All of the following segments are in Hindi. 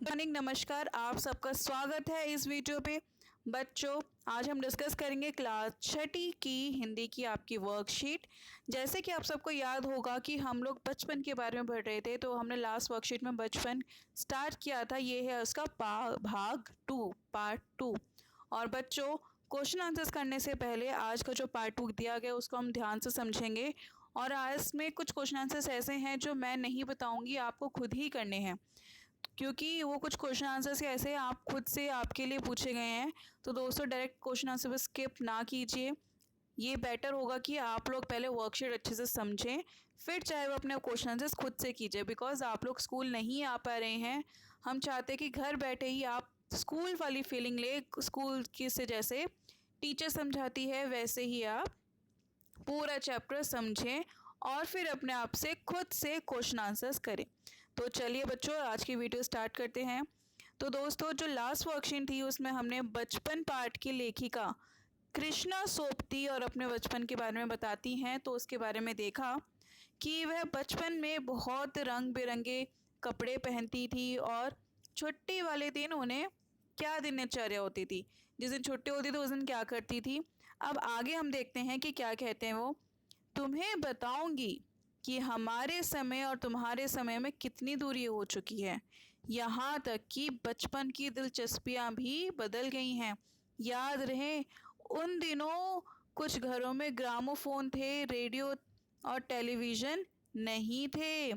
मॉर्निंग, नमस्कार। आप सबका स्वागत है इस वीडियो पे। बच्चों, आज हम डिस्कस करेंगे क्लास छठी की हिंदी की आपकी वर्कशीट। जैसे कि आप सबको याद होगा कि हम लोग बचपन के बारे में पढ़ रहे थे, तो हमने लास्ट वर्कशीट में बचपन स्टार्ट किया था। ये है उसका भाग 2, पार्ट 2। और बच्चों, क्वेश्चन आंसर्स करने से पहले आज का जो पार्ट 2 दिया गया उसको हम ध्यान से समझेंगे। और आज में कुछ क्वेश्चन आंसर्स ऐसे हैं जो मैं नहीं बताऊंगी, आपको खुद ही करने हैं, क्योंकि वो कुछ क्वेश्चन आंसर्स ऐसे आप खुद से आपके लिए पूछे गए हैं। तो दोस्तों, डायरेक्ट क्वेश्चन आंसर पर स्किप ना कीजिए। ये बेटर होगा कि आप लोग पहले वर्कशीट अच्छे से समझें, फिर चाहे वो अपने क्वेश्चन आंसर्स खुद से कीजिए। बिकॉज आप लोग स्कूल नहीं आ पा रहे हैं, हम चाहते हैं कि घर बैठे ही आप स्कूल वाली फीलिंग ले। स्कूल की से जैसे टीचर समझाती है वैसे ही आप पूरा चैप्टर समझें और फिर अपने आप से खुद से क्वेश्चन आंसर्स करें। तो चलिए बच्चों, आज की वीडियो स्टार्ट करते हैं। तो दोस्तों, जो लास्ट वर्कशीट थी उसमें हमने बचपन पाठ की लेखिका कृष्णा सोपती और अपने बचपन के बारे में बताती हैं, तो उसके बारे में देखा कि वह बचपन में बहुत रंग बिरंगे कपड़े पहनती थी और छुट्टी वाले दिन उन्हें क्या दिनचर्या होती थी, जिस दिन छुट्टी होती थी उस दिन क्या करती थी। अब आगे हम देखते हैं कि क्या कहते हैं वो। तुम्हें बताऊंगी कि हमारे समय और तुम्हारे समय में कितनी दूरी हो चुकी है। यहाँ तक कि बचपन की दिलचस्पियाँ भी बदल गई हैं। याद रहे, उन दिनों कुछ घरों में ग्रामोफोन थे, रेडियो और टेलीविज़न नहीं थे।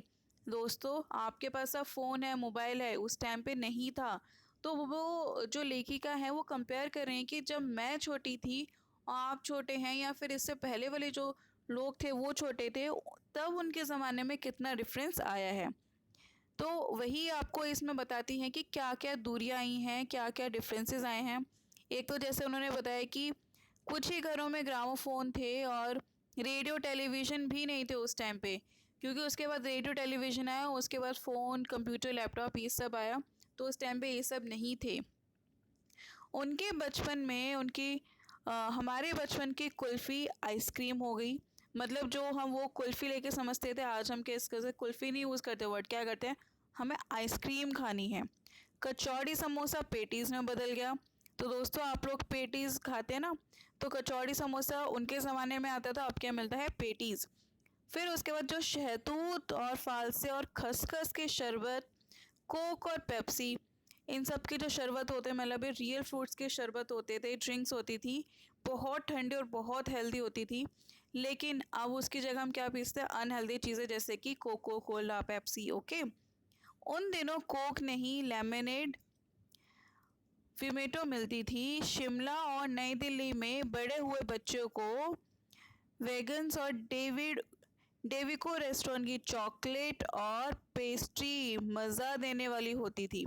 दोस्तों, आपके पास अब फ़ोन है, मोबाइल है, उस टाइम पे नहीं था। तो वो जो लेखिका है वो कंपेयर कर रहे हैं कि जब मैं छोटी थी, आप छोटे हैं, या फिर इससे पहले वाले जो लोग थे वो छोटे थे, तब उनके ज़माने में कितना डिफरेंस आया है। तो वही आपको इसमें बताती हैं कि क्या क्या दूरियां आई हैं, क्या क्या डिफरेंसेस आए हैं। एक तो जैसे उन्होंने बताया कि कुछ ही घरों में ग्रामोफोन थे और रेडियो टेलीविज़न भी नहीं थे उस टाइम पे, क्योंकि उसके बाद रेडियो टेलीविज़न आया, उसके बाद फ़ोन, कंप्यूटर, लैपटॉप ये सब आया। तो उस टाइम पे ये सब नहीं थे। उनके बचपन में हमारे बचपन की कुल्फ़ी आइसक्रीम हो गई। मतलब जो हम वो कुल्फ़ी लेके समझते थे, आज हम किस से कुल्फ़ी नहीं यूज़ करते, वर्ड क्या करते हैं, हमें आइसक्रीम खानी है। कचौड़ी समोसा पेटीज़ में बदल गया। तो दोस्तों, आप लोग पेटीज़ खाते हैं ना, तो कचौड़ी समोसा उनके ज़माने में आता था, अब क्या मिलता है, पेटीज़। फिर उसके बाद जो शहतूत और फालसे और खसखस के शरबत, कोक और पेप्सी, इन सब के जो शरबत होते हैं, मतलब ये रियल फ्रूट्स के शरबत होते थे, ड्रिंक्स होती थी, बहुत ठंडी और बहुत हेल्दी होती थी। लेकिन अब उसकी जगह हम क्या पीते हैं, अनहेल्दी चीज़ें, जैसे कि कोको कोला, पेप्सी। ओके, उन दिनों कोक नहीं, लेमनेड, फिमेटो मिलती थी। शिमला और नई दिल्ली में बड़े हुए बच्चों को वेगन्स और डेविको रेस्टोरेंट की चॉकलेट और पेस्ट्री मज़ा देने वाली होती थी।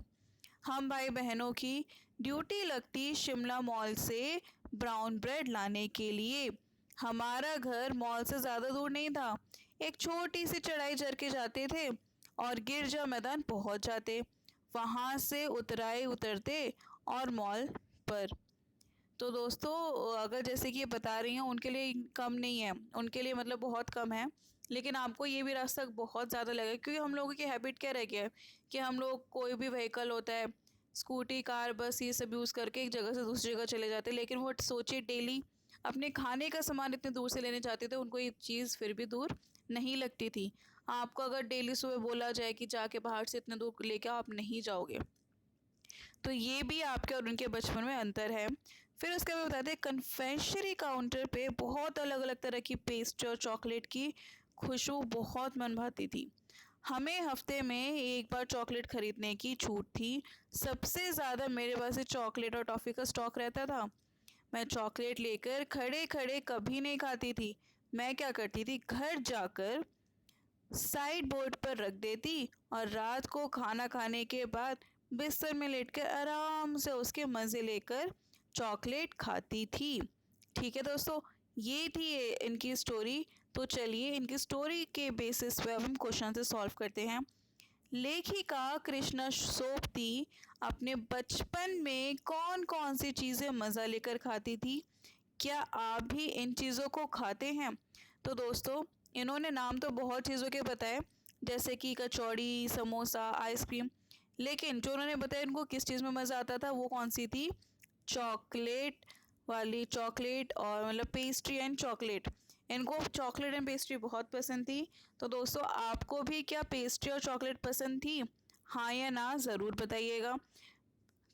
हम भाई बहनों की ड्यूटी लगती शिमला मॉल से ब्राउन ब्रेड लाने के लिए। हमारा घर मॉल से ज़्यादा दूर नहीं था, एक छोटी सी चढ़ाई चढ़ के जाते थे और गिरजा मैदान पहुंच जाते। वहां से उतराई उतरते और मॉल पर। तो दोस्तों, अगर जैसे कि ये बता रही हैं, उनके लिए कम नहीं है, उनके लिए मतलब बहुत कम है। लेकिन आपको ये भी रास्ता बहुत ज़्यादा लगेगा, क्योंकि हम लोगों की हैबिट क्या रह गया है कि हम लोग कोई भी व्हीकल होता है, स्कूटी, कार, बस, ये सब यूज़ करके एक जगह से दूसरी जगह चले जाते हैं। लेकिन वो सोचिए, डेली अपने खाने का सामान इतने दूर से लेने जाते थे, उनको ये चीज़ फिर भी दूर नहीं लगती थी। आपको अगर डेली सुबह बोला जाए कि जाके बाहर से इतने दूर लेके आओ, आप नहीं जाओगे। तो ये भी आपके और उनके बचपन में अंतर है। फिर उसके बाद बताते हैं, कन्फेक्शनरी काउंटर पे बहुत अलग अलग तरह की पेस्ट्री और चॉकलेट की खुशबू बहुत मन भाती थी। हमें हफ्ते में एक बार चॉकलेट खरीदने की छूट थी। सबसे ज़्यादा मेरे पास चॉकलेट और टॉफ़ी का स्टॉक रहता था। मैं चॉकलेट लेकर खड़े खड़े कभी नहीं खाती थी। मैं क्या करती थी, घर जाकर साइड बोर्ड पर रख देती और रात को खाना खाने के बाद बिस्तर में लेटकर आराम से उसके मज़े लेकर चॉकलेट खाती थी। ठीक है दोस्तों, ये थी इनकी स्टोरी। तो चलिए, इनकी स्टोरी के बेसिस पे अब हम क्वेश्चन से सॉल्व करते हैं। लेखिका कृष्णा सोपती अपने बचपन में कौन कौन सी चीज़ें मज़ा लेकर खाती थी? क्या आप भी इन चीज़ों को खाते हैं? तो दोस्तों, इन्होंने नाम तो बहुत चीज़ों के बताए, जैसे कि कचौड़ी, समोसा, आइसक्रीम। लेकिन जो उन्होंने बताया इनको किस चीज़ में मज़ा आता था, वो कौन सी थी, चॉकलेट वाली, चॉकलेट और मतलब पेस्ट्री एंड चॉकलेट। इनको चॉकलेट एंड पेस्ट्री बहुत पसंद थी। तो दोस्तों आपको भी क्या पेस्ट्री और चॉकलेट पसंद थी, हाँ या ना ज़रूर बताइएगा,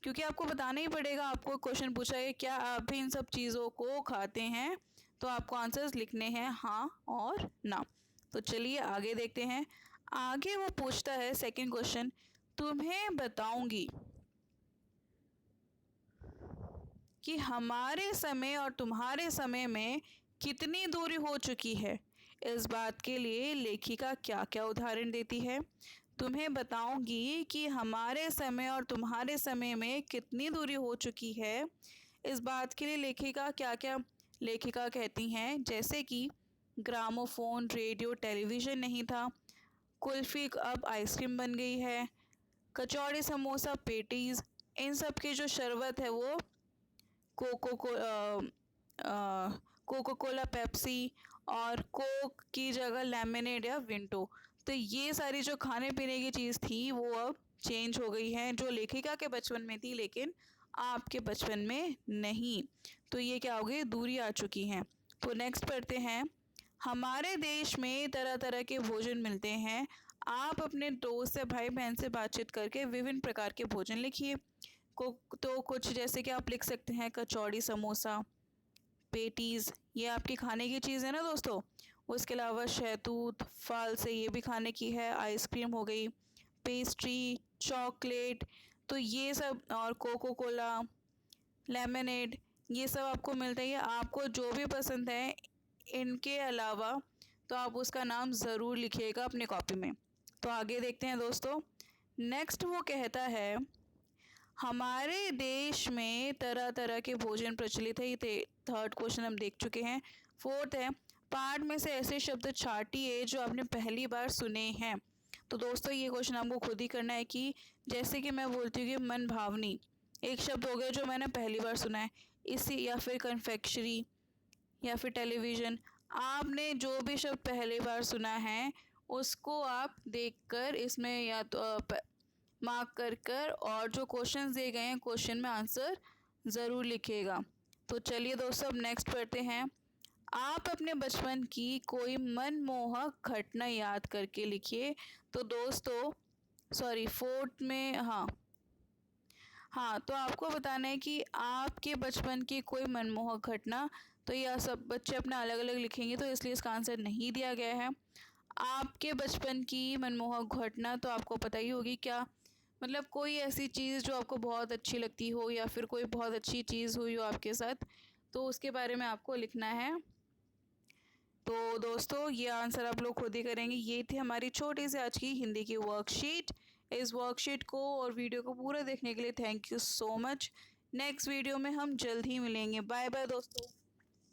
क्योंकि आपको बताना ही पड़ेगा। आपको क्वेश्चन पूछा है क्या आप भी इन सब चीज़ों को खाते हैं, तो आपको आंसर्स लिखने हैं हाँ और ना। तो चलिए आगे देखते हैं। आगे वो पूछता है सेकंड क्वेश्चन, तुम्हें बताऊंगी कि हमारे समय और तुम्हारे समय में कितनी दूरी हो चुकी है। इस बात के लिए लेखिका क्या क्या उदाहरण देती है। तुम्हें बताऊंगी कि हमारे समय और तुम्हारे समय में कितनी दूरी हो चुकी है। इस बात के लिए लेखिका क्या क्या लेखिका कहती हैं, जैसे कि ग्रामोफोन, रेडियो, टेलीविज़न नहीं था, कुल्फ़ी अब आइसक्रीम बन गई है, कचौड़ी, समोसा, पेटीज़, इन सब की जो शरबत है वो कोको कोला, पेप्सी और कोक की जगह लेमनेड या विंटो। तो ये सारी जो खाने पीने की चीज़ थी वो अब चेंज हो गई है, जो लेखिका के बचपन में थी लेकिन आपके बचपन में नहीं। तो ये क्या हो गई, दूरी आ चुकी हैं। तो नेक्स्ट पढ़ते हैं। हमारे देश में तरह तरह के भोजन मिलते हैं। आप अपने दोस्त या भाई बहन से बातचीत करके विभिन्न प्रकार के भोजन लिखिए। तो कुछ जैसे कि आप लिख सकते हैं कचौड़ी, समोसा, पेटीज़, ये आपकी खाने की चीज़ है ना दोस्तों। उसके अलावा शहतूत, फल से ये भी खाने की है, आइसक्रीम हो गई, पेस्ट्री, चॉकलेट, तो ये सब, और कोको कोला, लेमनेड, ये सब आपको मिलता ही है। आपको जो भी पसंद है इनके अलावा तो आप उसका नाम ज़रूर लिखिएगा अपने कॉपी में। तो आगे देखते हैं दोस्तों। नेक्स्ट वो कहता है, हमारे देश में तरह तरह के भोजन प्रचलित है। ये थर्ड क्वेश्चन हम देख चुके हैं। फोर्थ है, पाठ में से ऐसे शब्द छाटिए जो आपने पहली बार सुने हैं। तो दोस्तों ये क्वेश्चन आपको खुद ही करना है कि जैसे कि मैं बोलती हूँ कि मन भावनी एक शब्द हो गया जो मैंने पहली बार सुना है, इसी, या फिर कन्फेक्शनरी, या फिर टेलीविज़न। आपने जो भी शब्द पहली बार सुना है उसको आप देखकर इसमें या तो मार्क कर और जो क्वेश्चन दिए गए हैं क्वेश्चन में आंसर ज़रूर लिखिएगा। तो चलिए दोस्तों अब नेक्स्ट पढ़ते हैं। आप अपने बचपन की कोई मनमोहक घटना याद करके लिखिए। तो दोस्तों फोर्थ में, हाँ तो आपको बताना है कि आपके बचपन की कोई मनमोहक घटना। तो यह सब बच्चे अपना अलग अलग लिखेंगे, तो इसलिए इसका आंसर नहीं दिया गया है। आपके बचपन की मनमोहक घटना तो आपको पता ही होगी क्या, मतलब कोई ऐसी चीज़ जो आपको बहुत अच्छी लगती हो या फिर कोई बहुत अच्छी चीज़ हुई हो आपके साथ, तो उसके बारे में आपको लिखना है। तो दोस्तों ये आंसर आप लोग खुद ही करेंगे। ये थी हमारी छोटी सी आज की हिंदी की वर्कशीट। इस वर्कशीट को और वीडियो को पूरा देखने के लिए thank you so much. Next video में हम जल्द ही मिलेंगे। बाय बाय दोस्तों।